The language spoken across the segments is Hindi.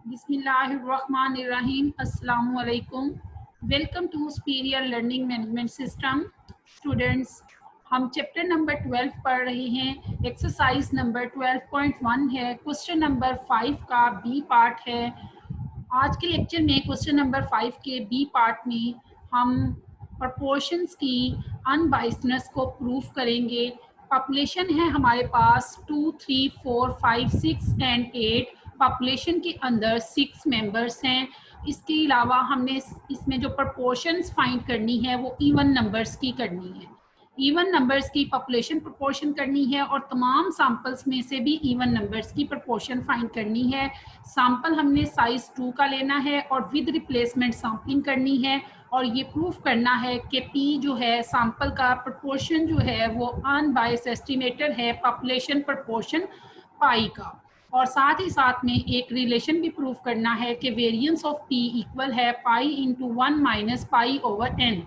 बिस्मिल्लाहिर्रहमानिर्रहीम। अस्सलामु अलैकुम। Welcome to superior learning management system. Students, हम चैप्टर नंबर 12 पढ़ रहे हैं। एक्सरसाइज नंबर 12.1 है। क्वेश्चन नंबर 5 का बी पार्ट है। आज के लेक्चर में क्वेश्चन नंबर 5 के बी पार्ट में हम प्रपोर्शंस की अनबाइसनेस को प्रूफ करेंगे। पॉपुलेशन है हमारे पास 2, 3, 4, 5, 6 एंड 8। पॉपुलेशन के अंदर 6 मेंबर्स हैं। इसके अलावा हमने इसमें जो प्रपोर्शंस फाइंड करनी है वो इवन नंबर्स की करनी है। इवन नंबर्स की पॉपुलेशन प्रोपोर्शन करनी है और तमाम सैंपल्स में से भी इवन नंबर्स की प्रोपोर्शन फाइंड करनी है। सैंपल हमने साइज 2 का लेना है और विद रिप्लेसमेंट सैम्पलिंग करनी है और ये प्रूफ करना है कि P जो है सैंपल का प्रोपोर्शन जो है वो अनबायस एस्टिमेटेड है पॉपुलेशन प्रोपोर्शन पाई का। और साथ ही साथ में एक रिलेशन भी प्रूफ करना है कि वेरिएंस ऑफ P इक्वल है pi into 1 minus pi over n।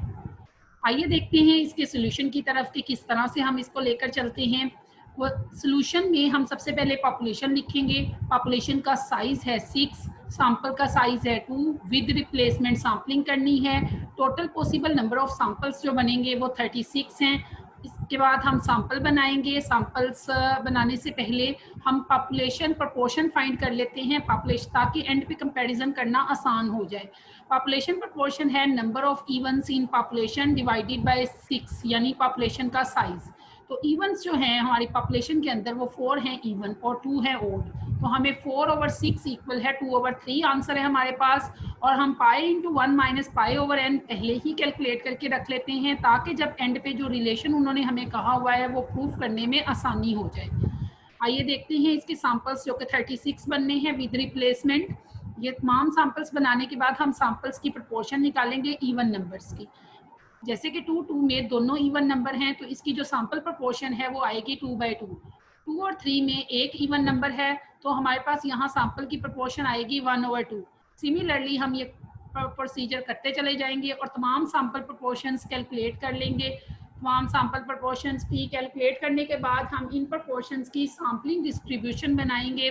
आइए देखते हैं इसके सोल्यूशन की तरफ कि किस तरह से हम इसको लेकर चलते हैं। वो सोल्यूशन में हम सबसे पहले पॉपुलेशन लिखेंगे। पॉपुलेशन का साइज है 6, सैंपल का साइज है 2, विद रिप्लेसमेंट सैम्पलिंग करनी है। Total possible number of samples जो बनेंगे वो 36 हैं। इसके बाद हम सैंपल बनाएंगे। सैंपल्स बनाने से पहले हम पॉपुलेशन प्रोपोर्शन फाइंड कर लेते हैं पॉपुलेशन, ताकि एंड पे कंपैरिजन करना आसान हो जाए। पॉपुलेशन प्रोपोर्शन है number of evens in population divided by 6, यानी पॉपुलेशन का साइज। तो इवन्स जो हैं हमारी पॉपुलेशन के अंदर वो 4 हैं इवन और 2 हैं ओड। तो हमें 4/6 इक्वल है 2/3 आंसर है हमारे पास। और हम pi into 1 minus pi over n पहले ही कैलकुलेट करके रख लेते हैं, ताकि जब एंड पे जो रिलेशन उन्होंने हमें कहा हुआ है वो प्रूफ करने में आसानी हो जाए। आइए देखते हैं इसके सैंपल्स जो कि 36 बनने हैं विद रिप्लेसमेंट। ये तमाम सैंपल्स बनाने के बाद हम सैंपल्स की प्रोपोर्शन निकालेंगे इवन नंबर्स की। जैसे कि 2 में दोनों इवन नंबर हैं तो इसकी जो सैंपल प्रोपोर्शन है वो आएगी 2/2। 2 और 3 में एक इवन नंबर है तो हमारे पास यहाँ सैंपल की प्रोपोर्शन आएगी 1/2। सिमिलरली हम ये प्रोसीजर करते चले जाएंगे और तमाम सैंपल प्रोपोर्शंस कैलकुलेट कर लेंगे। तमाम सैंपल प्रोपोर्शंस की कैलकुलेट करने के बाद हम इन प्रोपोर्शंस की सैम्पलिंग डिस्ट्रीब्यूशन बनाएंगे।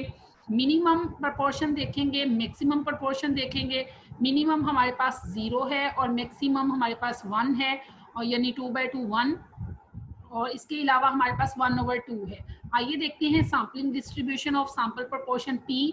मिनिमम प्रोपोर्शन देखेंगे, मैक्सिमम प्रोपोर्शन देखेंगे। मिनिमम हमारे पास 0 है और मैक्सिमम हमारे पास 1 है, और यानी 2/2 1, और इसके अलावा हमारे पास 1/2 है। आइए देखते हैं sampling distribution of sample proportion P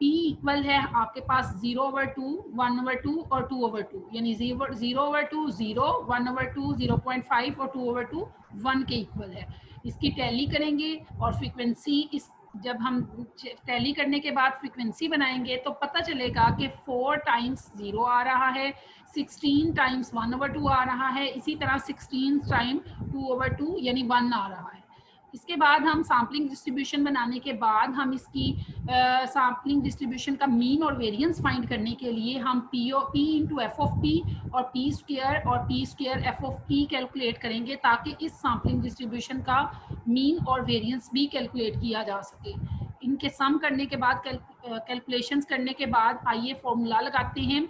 equal है आपके पास 0/2, 1/2 और 2/2, यानी 0/2 0, 1/2 0.5 और 2/2 1 के इक्वल है। इसकी टैली करेंगे और फ्रीक्वेंसी इस जब हम टैली करने के बाद फ्रीक्वेंसी बनाएंगे तो पता चलेगा कि 4 टाइम्स 0 आ रहा है, 16 टाइम्स 1/2 आ रहा है, इसी तरह 16 टाइम 2/2 यानी 1 आ रहा है। इसके बाद हम सैम्पलिंग डिस्ट्रीब्यूशन बनाने के बाद हम इसकी सैम्पलिंग डिस्ट्रीब्यूशन का मीन और वेरिएंस फाइंड करने के लिए हम P into F of P और P square F of P calculate करेंगे, ताकि इस सैम्पलिंग डिस्ट्रीब्यूशन का मीन और वेरिएंस भी कैलकुलेट किया जा सके। इनके सम करने के बाद कैलकुलेशंस करने के बाद आइए फॉर्मूला लगाते हैं।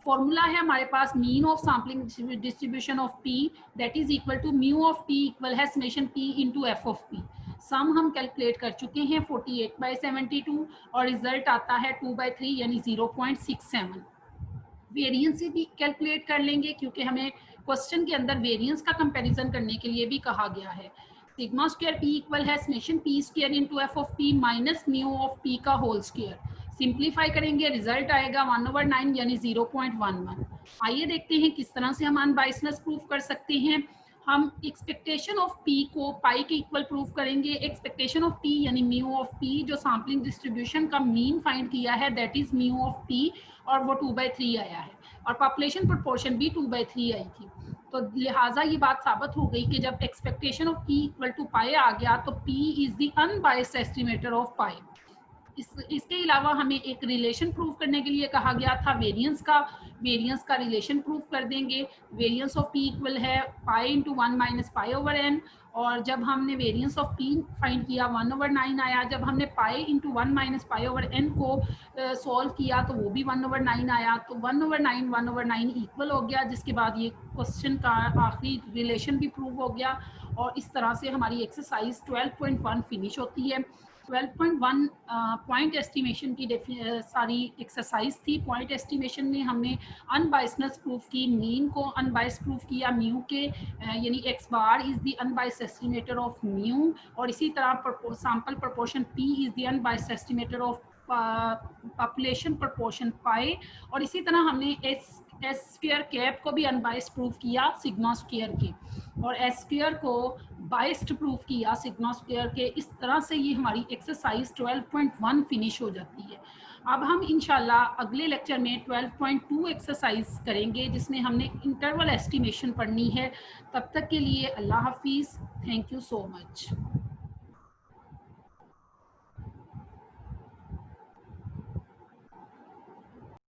फॉर्मूला है हमारे पास mean of sampling distribution of P that is equal to mu of P equal है summation P into F of P। Sum हम कैलकुलेट कर चुके हैं 48/72 और रिजल्ट आता है 2/3 यानी 0.67। वेरिएंस भी कैलकुलेट कर लेंगे क्योंकि हमें क्वेश्चन के अंदर वेरिएंस का कंपैरिजन करने के लिए भी कहा गया है। सिग्मा स्क्वायर P इक्वल है summation P square into F of P minus mu of P का होल स्क्वायर। सिंप्लीफाई करेंगे रिजल्ट आएगा 1/9 यानी 0.11। आइए देखते हैं किस तरह से हम अनबाइसनेस प्रूफ कर सकते हैं। हम एक्सपेक्टेशन ऑफ P को पाई के इक्वल प्रूफ करेंगे। एक्सपेक्टेशन ऑफ P यानी म्यू ऑफ P जो सैम्पलिंग डिस्ट्रीब्यूशन का मीन फाइंड किया है that is mu of P और वो 2/3 आया है, और पॉपुलेशन प्रोपोर्शन भी 2/3 आई थी। तो लिहाजा ये बात साबित हो गई कि जब expectation of P equal to pi आ गया तो P is the unbiased estimator of pi. इसके अलावा हमें एक रिलेशन प्रूफ करने के लिए कहा गया था वेरिएंस का रिलेशन प्रूफ कर देंगे। वेरिएंस ऑफ P इक्वल है pi into 1 minus pi over n, और जब हमने वेरिएंस ऑफ P फाइंड किया 1/9 आया। जब हमने pi into 1 minus pi over n को सॉल्व किया तो वो भी 1/9 आया। तो 1/9 इक्वल हो गया, जिसके बाद ये क्वेश्चन का आखिरी रिलेशन भी प्रूव हो गया। और इस तरह से हमारी एक्सरसाइज 12.1 फिनिश होती है। 12.1 पॉइंट एस्टिमेशन की सारी एक्सरसाइज थी। पॉइंट एस्टिमेशन में हमने अनबायसनेस प्रूफ की, मीन को अनबायस प्रूफ किया, म्यू के यानी X bar is the unbiased estimator of mu, और इसी तरह sample proportion P is the unbiased estimator of population proportion pi, और इसी तरह हमने एस स्क्वायर कैप को भी अनबायस्ड प्रूफ किया सिग्मा स्क्वायर के, और एस स्क्वायर को बायस्ड प्रूफ किया सिग्मा स्क्वायर के। इस तरह से ये हमारी एक्सरसाइज 12.1 फिनिश हो जाती है। अब हम इंशाल्लाह अगले लेक्चर में 12.2 एक्सरसाइज करेंगे जिसमें हमने इंटरवल एस्टिमेशन पढ़नी है। तब तक के लिए अल्लाह हाफिज़, थैंक यू सो मच।